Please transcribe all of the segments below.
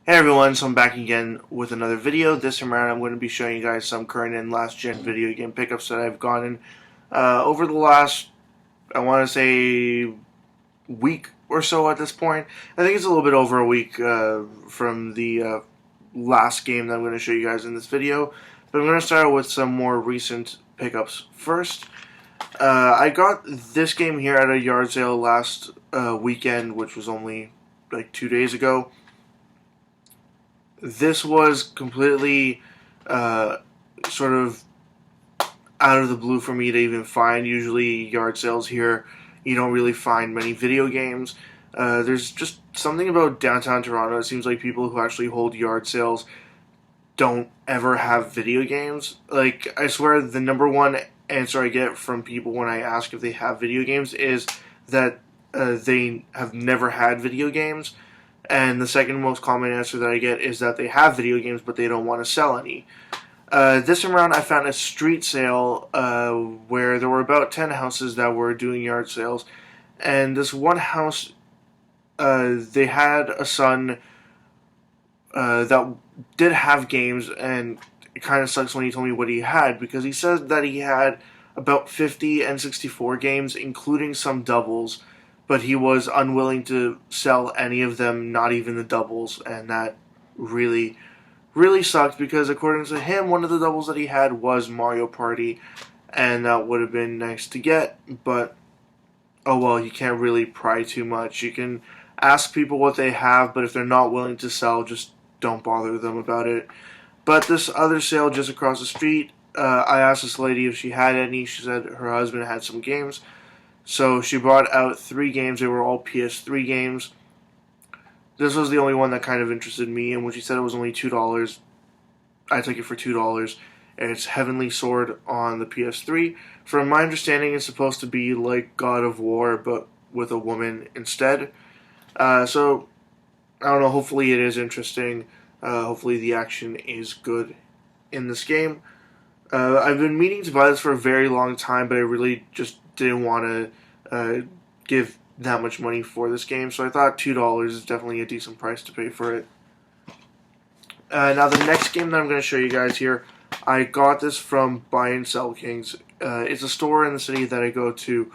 Hey everyone, so I'm back again with another video. This time around I'm going to be showing you guys some current and last gen video game pickups that I've gotten over the last, I want to say, week or so at this point. I think it's a little bit over a week from the last game that I'm going to show you guys in this video. But I'm going to start with some more recent pickups first. I got this game here at a yard sale last weekend, which was only like 2 days ago. This was completely sort of out of the blue for me to even find. Usually yard sales here, you don't really find many video games. There's just something about downtown Toronto. It seems like people who actually hold yard sales don't ever have video games. Like, I swear the number one answer I get from people when I ask if they have video games is that they have never had video games. And the second most common answer that I get is that they have video games, but they don't want to sell any. This time around, I found a street sale where there were about 10 houses that were doing yard sales. And this one house, they had a son that did have games, and it kind of sucks when he told me what he had, because he said that he had about 50 N64 games, including some doubles, but he was unwilling to sell any of them, not even the doubles, and that really, really sucked, because according to him, one of the doubles that he had was Mario Party, and that would have been nice to get, but oh well, you can't really pry too much. You can ask people what they have, but if they're not willing to sell, just don't bother them about it. But this other sale just across the street, I asked this lady if she had any. She said her husband had some games. So she brought out 3 games. They were all PS3 games. This was the only one that kind of interested me, and when she said it was only $2, I took it for $2. And it's Heavenly Sword on the PS3. From my understanding, it's supposed to be like God of War, but with a woman instead. So, I don't know, hopefully it is interesting. Hopefully the action is good in this game. I've been meaning to buy this for a very long time, but I really just didn't want to give that much money for this game, so I thought $2 is definitely a decent price to pay for it. Now the next game that I'm going to show you guys here, I got this from Buy and Sell Kings. It's a store in the city that I go to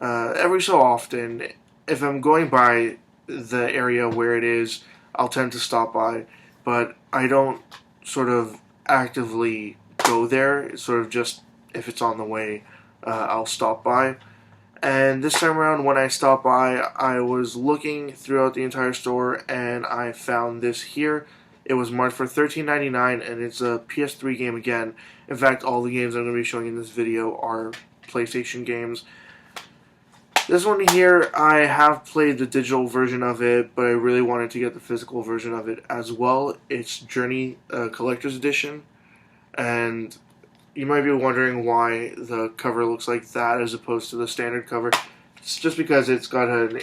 every so often. If I'm going by the area where it is, I'll tend to stop by, but I don't sort of actively go there. It's sort of just if it's on the way, I'll stop by. And this time around, when I stopped by, I was looking throughout the entire store, and I found this here. It was marked for $13.99, and it's a PS3 game again. In fact, all the games I'm going to be showing in this video are PlayStation games. This one here, I have played the digital version of it, but I really wanted to get the physical version of it as well. It's Journey Collector's Edition, and you might be wondering why the cover looks like that as opposed to the standard cover. It's just because it's got an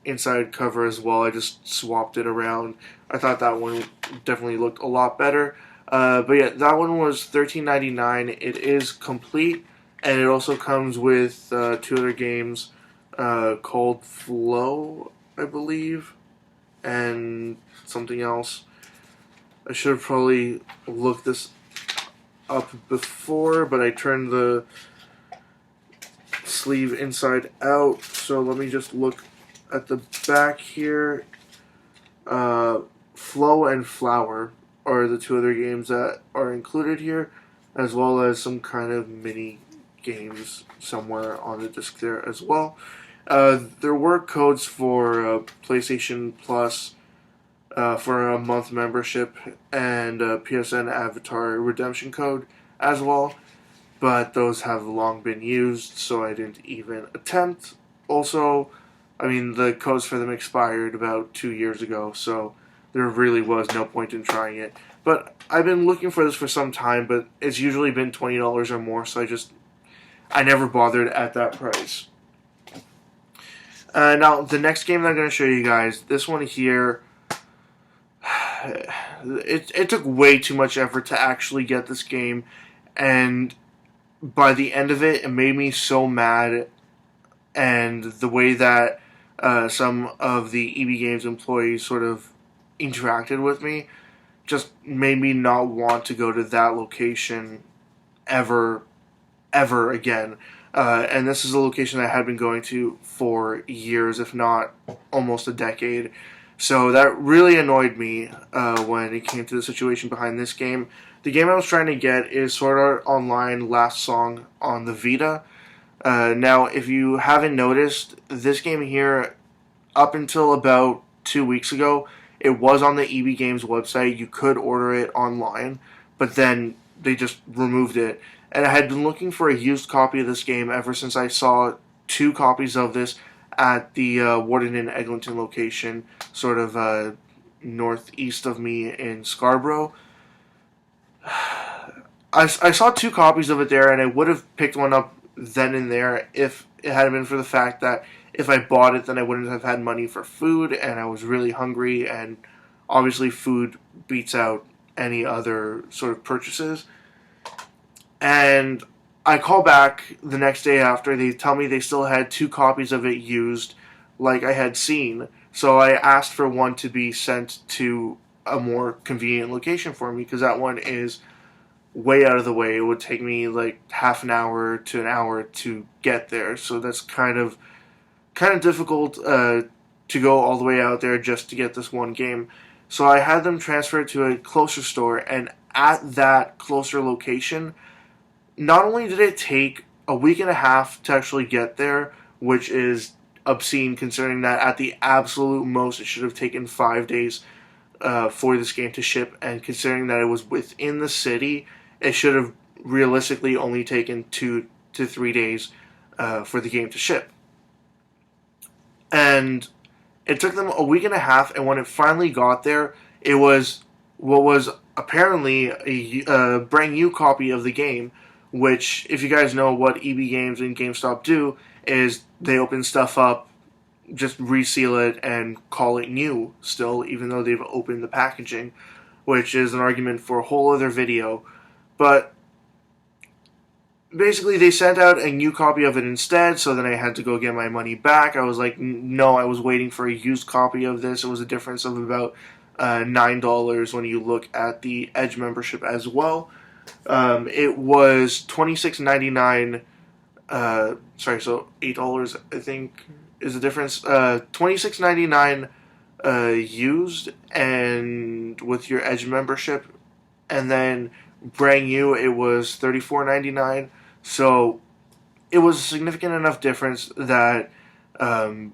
inside cover as well. I just swapped it around. I thought that one definitely looked a lot better. But yeah, that one was $13.99. It is complete, and it also comes with 2 other games called Flow, I believe, and something else. I should have probably looked this up before, but I turned the sleeve inside out, so let me just look at the back here. Flow and Flower are the 2 other games that are included here, as well as some kind of mini games somewhere on the disc there as well. There were codes for PlayStation Plus for a month membership and a PSN Avatar redemption code as well, but those have long been used, so I didn't even attempt. Also, I mean, the codes for them expired about 2 years ago, so there really was no point in trying it. But I've been looking for this for some time, but it's usually been $20 or more, so I never bothered at that price. Now, the next game that I'm going to show you guys, this one here, it took way too much effort to actually get this game, and by the end of it, it made me so mad, and the way that some of the EB Games employees sort of interacted with me just made me not want to go to that location ever, ever again. And this is a location I had been going to for years, if not almost a decade. So that really annoyed me when it came to the situation behind this game. The game I was trying to get is Sword Art Online Last Song on the Vita. Now, if you haven't noticed, this game here, up until about 2 weeks ago, it was on the EB Games website. You could order it online, but then they just removed it. And I had been looking for a used copy of this game ever since I saw 2 copies of this at the Warden and Eglinton location, sort of northeast of me in Scarborough. I saw 2 copies of it there, and I would have picked one up then and there if it hadn't been for the fact that if I bought it, then I wouldn't have had money for food, and I was really hungry, and obviously food beats out any other sort of purchases. And I call back the next day after. They tell me they still had 2 copies of it used, like I had seen. So I asked for one to be sent to a more convenient location for me, because that one is way out of the way. It would take me like half an hour to an hour to get there. So that's kind of difficult to go all the way out there just to get this one game. So I had them transfer it to a closer store, and at that closer location, not only did it take a week and a half to actually get there, which is obscene considering that at the absolute most it should have taken 5 days for this game to ship, and considering that it was within the city, it should have realistically only taken 2 to 3 days for the game to ship. And it took them a week and a half, and when it finally got there, it was what was apparently a brand new copy of the game, which, if you guys know what EB Games and GameStop do, is they open stuff up, just reseal it, and call it new still, even though they've opened the packaging, which is an argument for a whole other video. But basically, they sent out a new copy of it instead, so then I had to go get my money back. I was like, no, I was waiting for a used copy of this. It was a difference of about $9 when you look at the Edge membership as well. It was $26.99. Sorry, so $8 I think is the difference. $26.99 used, and with your Edge membership, and then brand new it was $34.99. So it was a significant enough difference that I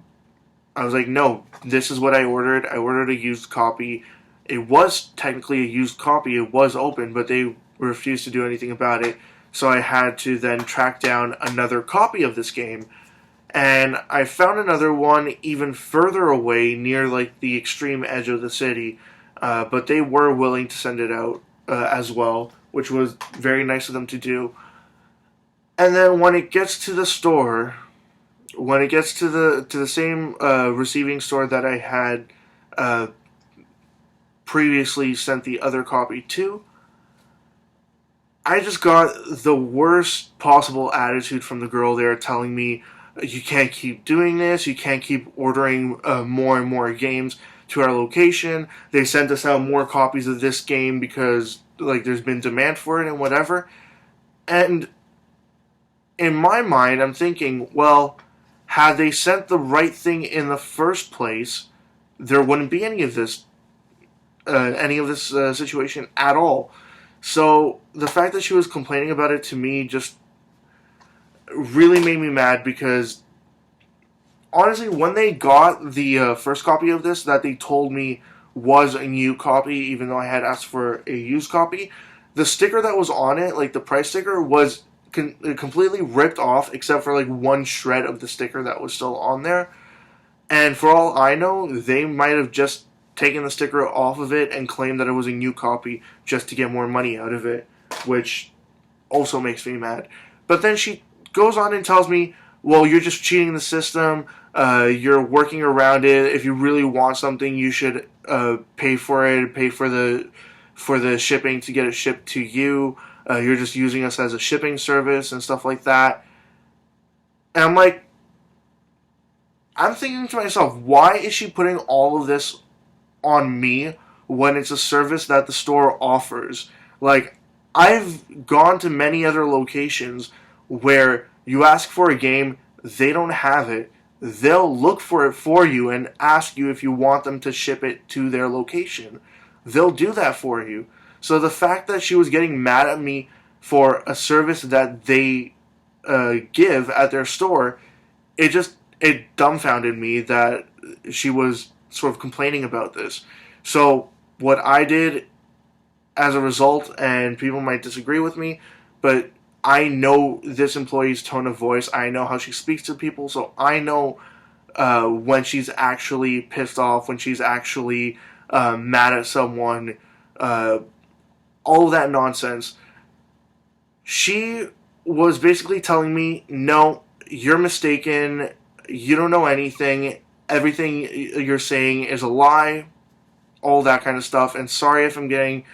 was like, no, this is what I ordered. I ordered a used copy. It was technically a used copy. It was open, but they refused to do anything about it. So I had to then track down another copy of this game. And I found another one even further away, near like the extreme edge of the city. But they were willing to send it out as well, which was very nice of them to do. And then when it gets to the store, when it gets to the same receiving store that I had previously sent the other copy to, I just got the worst possible attitude from the girl there, telling me, you can't keep doing this, you can't keep ordering more and more games to our location. They sent us out more copies of this game because like there's been demand for it and whatever. And in my mind, I'm thinking, well, had they sent the right thing in the first place, there wouldn't be any of this situation at all. So the fact that she was complaining about it to me just really made me mad, because honestly, when they got the first copy of this that they told me was a new copy, even though I had asked for a used copy, the sticker that was on it, like the price sticker, was completely ripped off except for like one shred of the sticker that was still on there. And for all I know, they might have just taken the sticker off of it and claimed that it was a new copy just to get more money out of it, which also makes me mad. But then she goes on and tells me, well, you're just cheating the system, you're working around it. If you really want something, you should pay for it, pay for the shipping to get it shipped to you. You're just using us as a shipping service and stuff like that. And I'm like, I'm thinking to myself, why is she putting all of this on me when it's a service that the store offers. Like, I've gone to many other locations where you ask for a game, they don't have it. They'll look for it for you and ask you if you want them to ship it to their location. They'll do that for you. So the fact that she was getting mad at me for a service that they give at their store, it dumbfounded me that she was sort of complaining about this. So what I did as a result, and people might disagree with me, but I know this employee's tone of voice. I know how she speaks to people, so I know when she's actually pissed off, when she's actually mad at someone, all of that nonsense. She was basically telling me, no, you're mistaken, you don't know anything, everything you're saying is a lie, all that kind of stuff. And sorry if I'm getting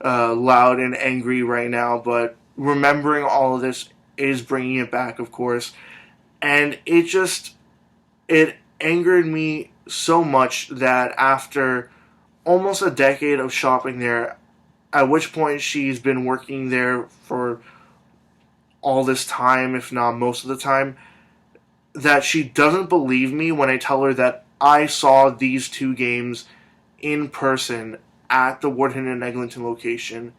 loud and angry right now, but remembering all of this is bringing it back, of course. And it angered me so much that after almost a decade of shopping there, at which point she's been working there for all this time, if not most of the time, that she doesn't believe me when I tell her that I saw these two games in person at the Woodhen and Eglinton location.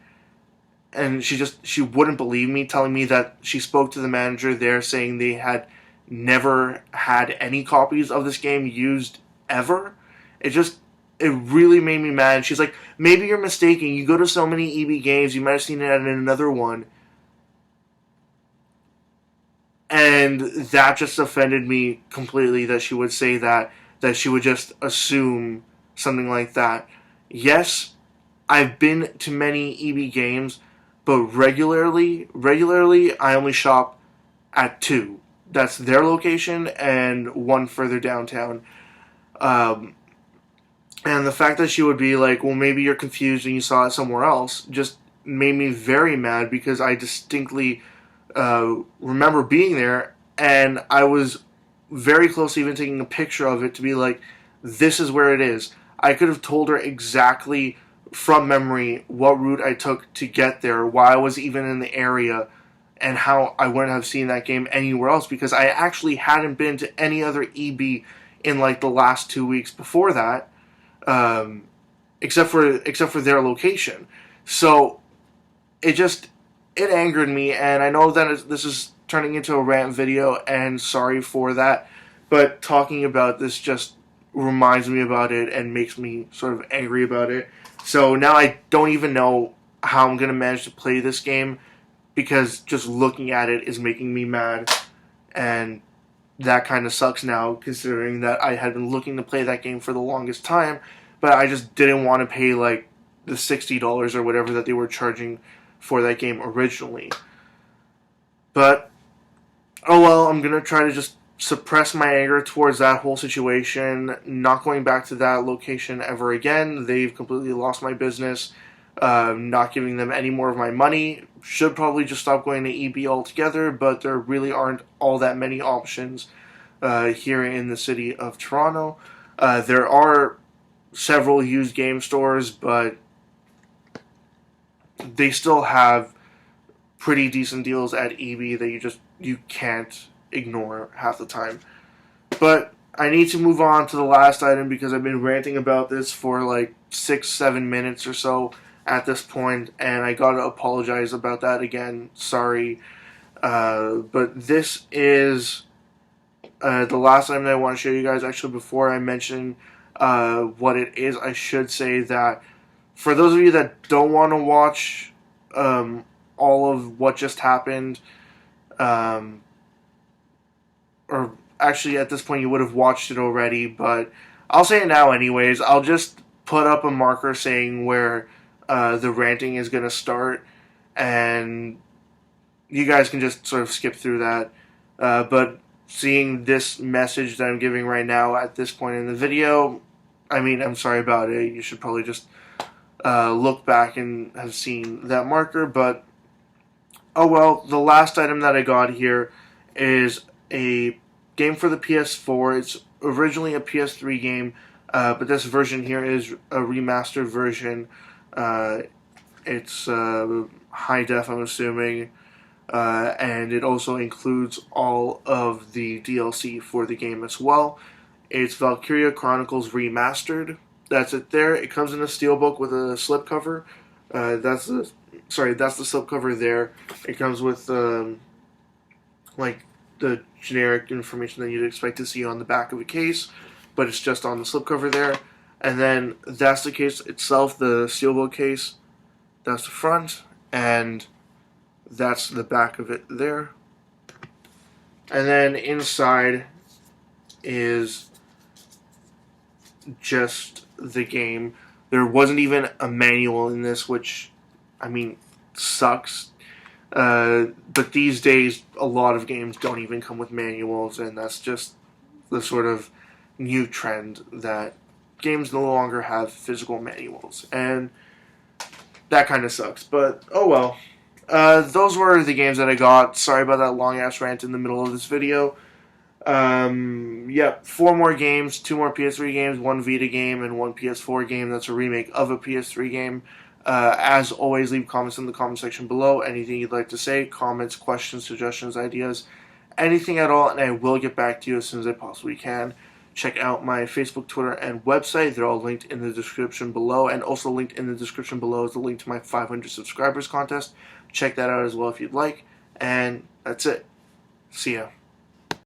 And she wouldn't believe me, telling me that she spoke to the manager there saying they had never had any copies of this game used ever. It really made me mad. She's like, maybe you're mistaken. You go to so many EB games, you might have seen it at another one. And that just offended me completely, that she would say that she would just assume something like that. Yes, I've been to many EB games, but regularly, I only shop at two. That's their location and one further downtown. And the fact that she would be like, well, maybe you're confused and you saw it somewhere else, just made me very mad, because I distinctly remember being there, and I was very close to even taking a picture of it to be like, this is where it is. I could have told her exactly from memory what route I took to get there, why I was even in the area, and how I wouldn't have seen that game anywhere else, because I actually hadn't been to any other EB in like the last 2 weeks before that, except for their location. So it angered me, and I know that this is turning into a rant video, and sorry for that, but talking about this just reminds me about it and makes me sort of angry about it. So now I don't even know how I'm going to manage to play this game, because just looking at it is making me mad, and that kind of sucks now, considering that I had been looking to play that game for the longest time, but I just didn't want to pay like the $60 or whatever that they were charging for that game originally. But oh well, I'm going to try to just suppress my anger towards that whole situation, not going back to that location ever again. They've completely lost my business, not giving them any more of my money. Should probably just stop going to EB altogether, but there really aren't all that many options here in the city of Toronto. There are several used game stores, but they still have pretty decent deals at EB that you can't ignore half the time. But I need to move on to the last item, because I've been ranting about this for like 6-7 minutes or so at this point, and I gotta apologize about that again. Sorry. But this is the last item that I want to show you guys. Actually, before I mention what it is, I should say that for those of you that don't want to watch all of what just happened, or actually at this point you would have watched it already, but I'll say it now anyways. I'll just put up a marker saying where the ranting is going to start, and you guys can just sort of skip through that. But seeing this message that I'm giving right now at this point in the video, I mean, I'm sorry about it. You should probably just look back and have seen that marker, but oh well. The last item that I got here is a game for the PS4. It's originally a PS3 game. But this version here is a remastered version. It's high def, I'm assuming, and it also includes all of the DLC for the game as well. It's Valkyria Chronicles Remastered. That's it there. It comes in a steelbook with a slipcover. That's the slipcover there. It comes with like the generic information that you'd expect to see on the back of a case, but it's just on the slipcover there. And then that's the case itself, the steelbook case. That's the front, and that's the back of it there. And then inside is just the game. There wasn't even a manual in this, which, I mean, sucks. But these days, a lot of games don't even come with manuals, and that's just the sort of new trend that games no longer have physical manuals. And that kind of sucks, but oh well. Those were the games that I got. Sorry about that long-ass rant in the middle of this video. Yep, 4 more games, 2 more PS3 games, 1 Vita game, and 1 PS4 game. That's a remake of a PS3 game. As always, leave comments in the comment section below. Anything you'd like to say, comments, questions, suggestions, ideas, anything at all, and I will get back to you as soon as I possibly can. Check out my Facebook, Twitter, and website. They're all linked in the description below, and also linked in the description below is the link to my 500 subscribers contest. Check that out as well if you'd like, and that's it. See ya.